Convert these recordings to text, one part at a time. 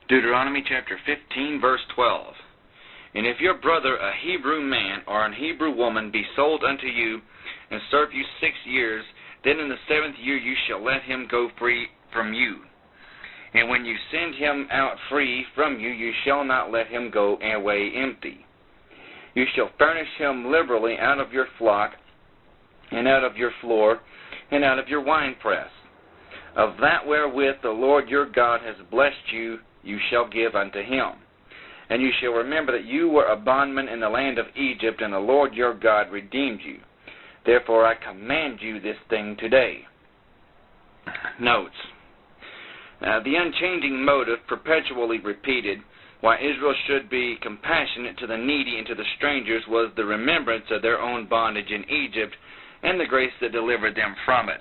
Deuteronomy chapter 15, verse 12. And if your brother, a Hebrew man or an Hebrew woman, be sold unto you, and serve you 6 years, then in the 7th year you shall let him go free from you. And when you send him out free from you, you shall not let him go away empty. You shall furnish him liberally out of your flock, and out of your floor, and out of your winepress. Of that wherewith the Lord your God has blessed you, you shall give unto him. And you shall remember that you were a bondman in the land of Egypt, and the Lord your God redeemed you. Therefore I command you this thing today. Notes. The unchanging motive, perpetually repeated, why Israel should be compassionate to the needy and to the strangers, was the remembrance of their own bondage in Egypt and the grace that delivered them from it.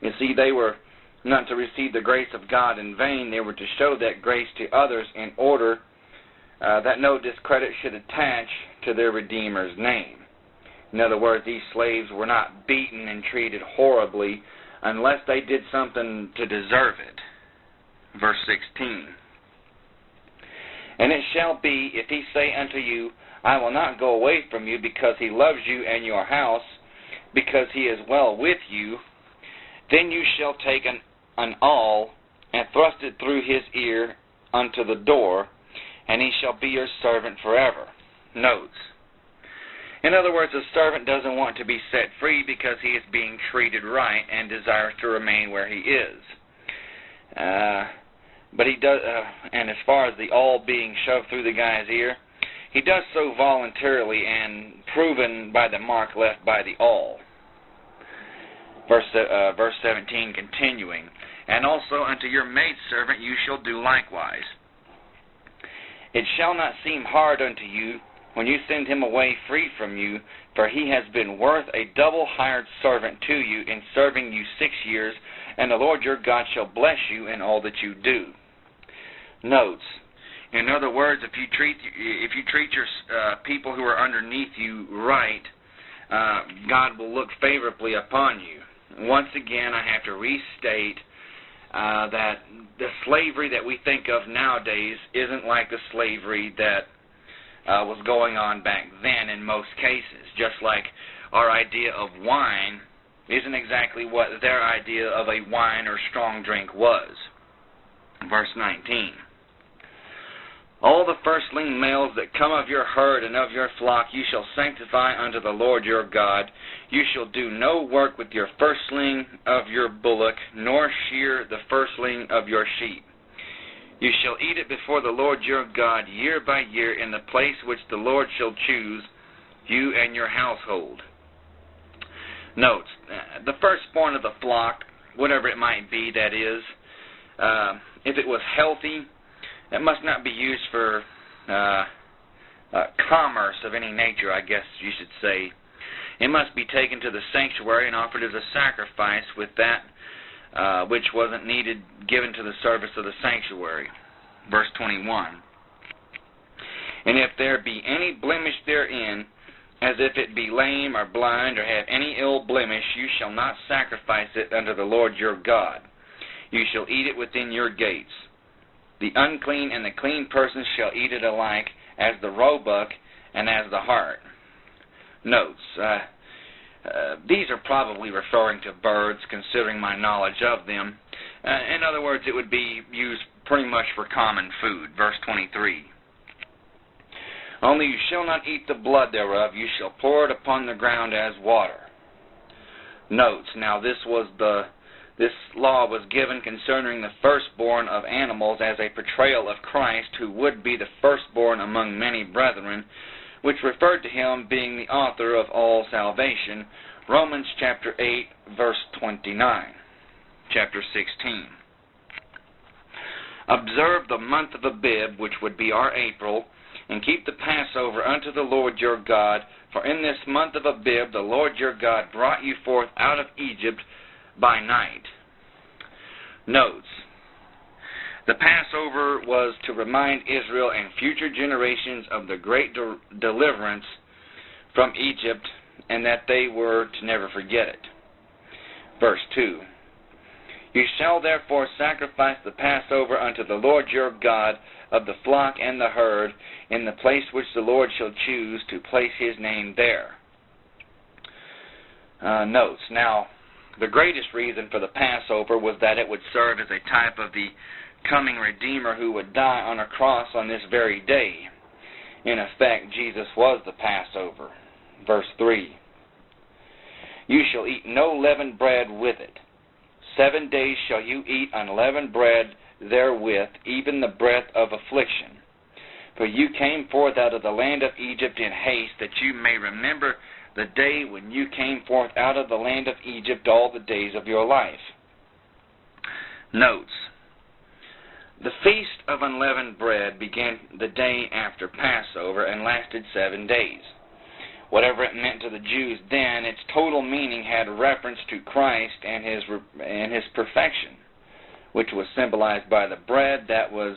You see, they were not to receive the grace of God in vain. They were to show that grace to others in order that no discredit should attach to their Redeemer's name. In other words, these slaves were not beaten and treated horribly unless they did something to deserve it. Verse 16. And it shall be, if he say unto you, I will not go away from you, because he loves you and your house, because he is well with you, then you shall take an awl, and thrust it through his ear unto the door, and he shall be your servant forever. Notes. In other words, the servant doesn't want to be set free because he is being treated right and desires to remain where he is. But he does, and as far as the awl being shoved through the guy's ear, he does so voluntarily and proven by the mark left by the awl. Verse 17 continuing, and also unto your maidservant you shall do likewise. It shall not seem hard unto you when you send him away free from you, for he has been worth a double hired servant to you in serving you 6 years, and the Lord your God shall bless you in all that you do. Notes. In other words, if you treat your people who are underneath you right, God will look favorably upon you. Once again, I have to restate that the slavery that we think of nowadays isn't like the slavery that was going on back then in most cases. Just like our idea of wine isn't exactly what their idea of a wine or strong drink was. Verse 19. All the firstling males that come of your herd and of your flock you shall sanctify unto the Lord your God. You shall do no work with your firstling of your bullock, nor shear the firstling of your sheep. You shall eat it before the Lord your God year by year in the place which the Lord shall choose, you and your household. Note, the firstborn of the flock, whatever it might be, that is, if it was healthy, it must not be used for commerce of any nature, I guess you should say. It must be taken to the sanctuary and offered as a sacrifice with that which wasn't needed, given to the service of the sanctuary. Verse 21. And if there be any blemish therein, as if it be lame or blind or have any ill blemish, you shall not sacrifice it unto the Lord your God. You shall eat it within your gates. The unclean and the clean person shall eat it alike, as the roebuck and as the hart. Notes. These are probably referring to birds, considering my knowledge of them. In other words, it would be used pretty much for common food. Verse 23. Only you shall not eat the blood thereof, you shall pour it upon the ground as water. Notes. Now this law was given concerning the firstborn of animals as a portrayal of Christ, who would be the firstborn among many brethren, which referred to him being the author of all salvation. Romans chapter 8, verse 29. Chapter 16. Observe the month of Abib, which would be our April, and keep the Passover unto the Lord your God, for in this month of Abib the Lord your God brought you forth out of Egypt by night. Notes. The Passover was to remind Israel and future generations of the great deliverance from Egypt, and that they were to never forget it. Verse 2. You shall therefore sacrifice the Passover unto the Lord your God of the flock and the herd in the place which the Lord shall choose to place his name there. Notes. Now, the greatest reason for the Passover was that it would serve as a type of the coming Redeemer who would die on a cross on this very day. In effect, Jesus was the Passover. Verse 3. You shall eat no leavened bread with it. 7 days shall you eat unleavened bread therewith, even the breath of affliction. For you came forth out of the land of Egypt in haste, that you may remember the day when you came forth out of the land of Egypt all the days of your life. Notes. The Feast of Unleavened Bread began the day after Passover and lasted 7 days. Whatever it meant to the Jews then, its total meaning had reference to Christ and his perfection, which was symbolized by the bread that was,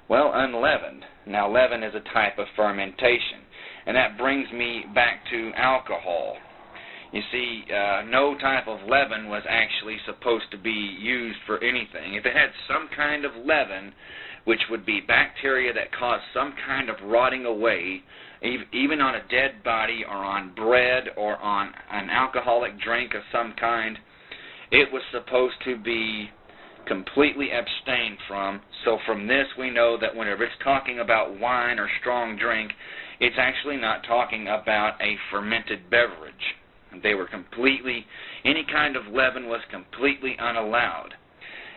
unleavened. Now, leaven is a type of fermentation, and that brings me back to alcohol. You see, no type of leaven was actually supposed to be used for anything. If it had some kind of leaven, which would be bacteria that caused some kind of rotting away, even on a dead body or on bread or on an alcoholic drink of some kind, it was supposed to be completely abstained from. So from this we know that whenever it's talking about wine or strong drink, it's actually not talking about a fermented beverage. They were any kind of leaven was completely unallowed.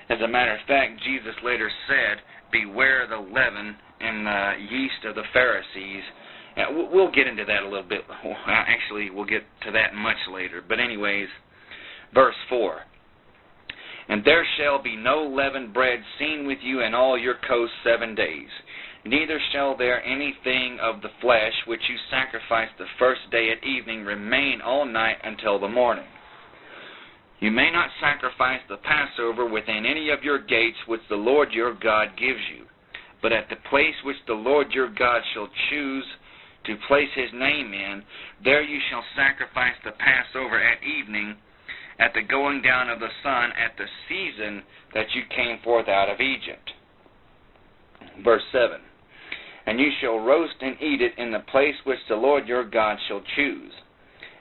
As a matter of fact, Jesus later said, beware the leaven and the yeast of the Pharisees. We'll get into that a little bit. Actually, we'll get to that much later. But anyways, verse 4. And there shall be no leavened bread seen with you in all your coasts 7 days. Neither shall there anything of the flesh which you sacrifice the first day at evening remain all night until the morning. You may not sacrifice the Passover within any of your gates which the Lord your God gives you, but at the place which the Lord your God shall choose to place his name in, there you shall sacrifice the Passover at evening, at the going down of the sun, at the season that you came forth out of Egypt. Verse 7. And you shall roast and eat it in the place which the Lord your God shall choose.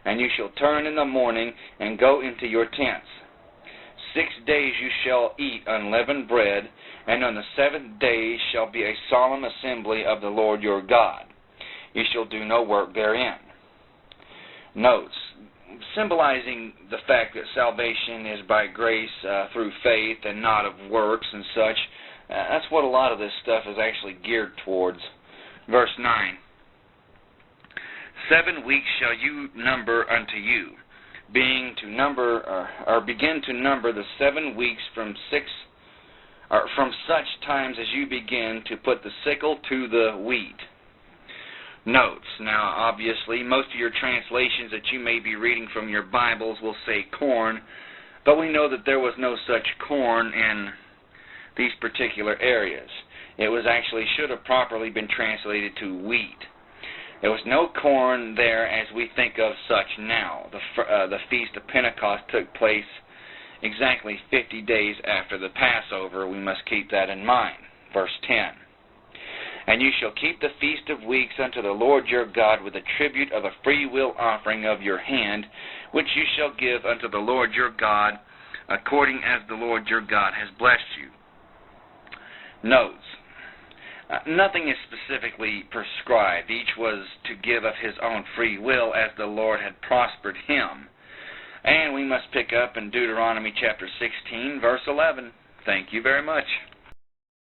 And you shall turn in the morning and go into your tents. 6 days you shall eat unleavened bread, and on the 7th day shall be a solemn assembly of the Lord your God. You shall do no work therein. Notes, symbolizing the fact that salvation is by grace through faith and not of works and such. That's what a lot of this stuff is actually geared towards. Verse 9. 7 weeks shall you number unto you, begin to number the 7 weeks from such times as you begin to put the sickle to the wheat. Notes. Now, obviously, most of your translations that you may be reading from your Bibles will say corn, but we know that there was no such corn in these particular areas. It was actually should have properly been translated to wheat. There was no corn there as we think of such now. The Feast of Pentecost took place exactly 50 days after the Passover. We must keep that in mind. Verse 10. And you shall keep the Feast of Weeks unto the Lord your God with a tribute of a freewill offering of your hand, which you shall give unto the Lord your God, according as the Lord your God has blessed you. Notes. Nothing is specifically prescribed. Each was to give of his own free will as the Lord had prospered him. And we must pick up in Deuteronomy chapter 16, verse 11. Thank you very much.